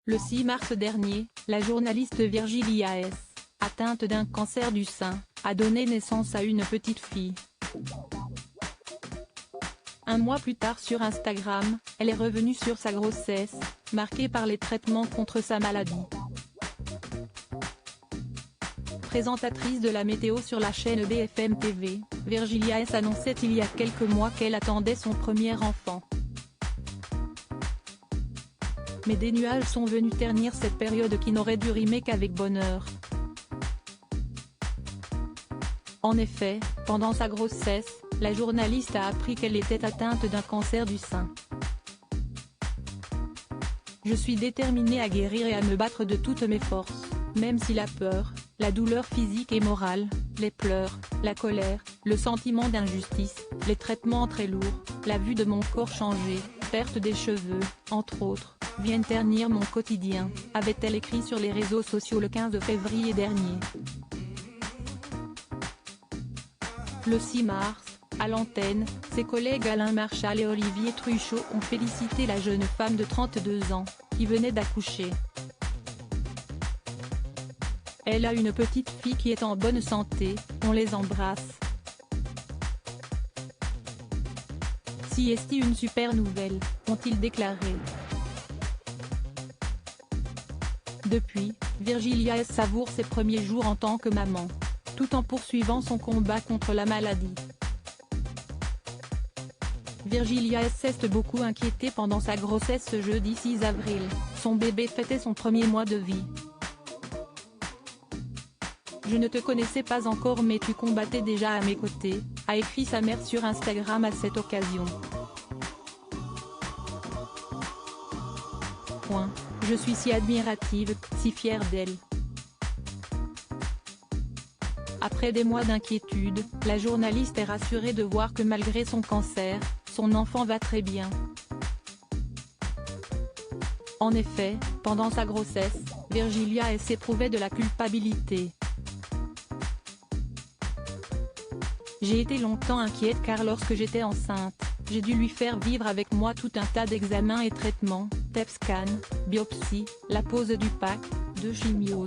Le 6 mars dernier, la journaliste Virgilia S., atteinte d'un cancer du sein, a donné naissance à une petite fille. Un mois plus tard sur Instagram, elle est revenue sur sa grossesse, marquée par les traitements contre sa maladie. Présentatrice de la météo sur la chaîne BFM TV, Virgilia S. annonçait il y a quelques mois qu'elle attendait son premier enfant. Mais des nuages sont venus ternir cette période qui n'aurait dû rimer qu'avec bonheur. En effet, pendant sa grossesse, la journaliste a appris qu'elle était atteinte d'un cancer du sein. Je suis déterminée à guérir et à me battre de toutes mes forces, même si la peur, la douleur physique et morale, les pleurs, la colère, le sentiment d'injustice, les traitements très lourds, la vue de mon corps changer, perte des cheveux, entre autres, viennent ternir mon quotidien, avait-elle écrit sur les réseaux sociaux le 15 février dernier. Le 6 mars, à l'antenne, ses collègues Alain Marchal et Olivier Truchot ont félicité la jeune femme de 32 ans, qui venait d'accoucher. Elle a une petite fille qui est en bonne santé, on les embrasse. Si est une super nouvelle, ont-ils déclaré. Depuis, Virgilia S. savoure ses premiers jours en tant que maman, tout en poursuivant son combat contre la maladie. Virgilia S. s'est beaucoup inquiétée pendant sa grossesse ce jeudi 6 avril, son bébé fêtait son premier mois de vie. « Je ne te connaissais pas encore mais tu combattais déjà à mes côtés », a écrit sa mère sur Instagram à cette occasion. Je suis si admirative, si fière d'elle. Après des mois d'inquiétude, la journaliste est rassurée de voir que malgré son cancer, son enfant va très bien. En effet, pendant sa grossesse, Virgilia S. éprouvait de la culpabilité. J'ai été longtemps inquiète car lorsque j'étais enceinte, j'ai dû lui faire vivre avec moi tout un tas d'examens et traitements, TEP scan, biopsie, la pose du pack, de chimios.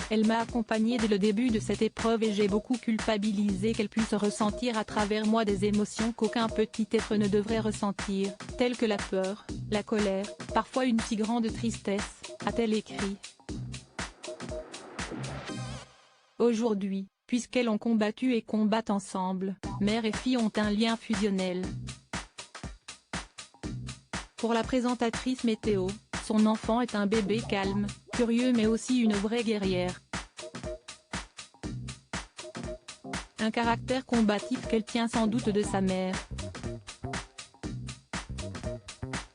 Elle m'a accompagnée dès le début de cette épreuve et j'ai beaucoup culpabilisé qu'elle puisse ressentir à travers moi des émotions qu'aucun petit être ne devrait ressentir, telles que la peur, la colère, parfois une si grande tristesse, a-t-elle écrit. Aujourd'hui, puisqu'elles ont combattu et combattent ensemble, mère et fille ont un lien fusionnel. Pour la présentatrice météo, son enfant est un bébé calme, curieux mais aussi une vraie guerrière. Un caractère combatif qu'elle tient sans doute de sa mère.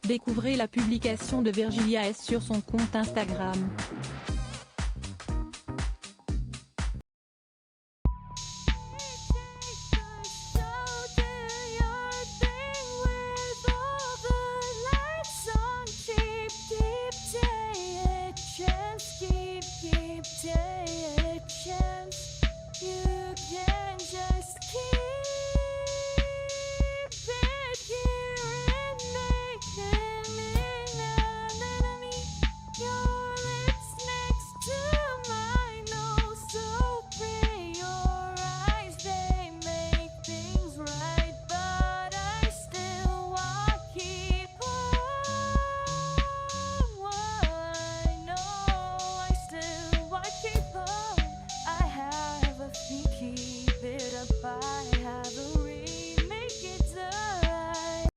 Découvrez la publication de Virgilia S sur son compte Instagram.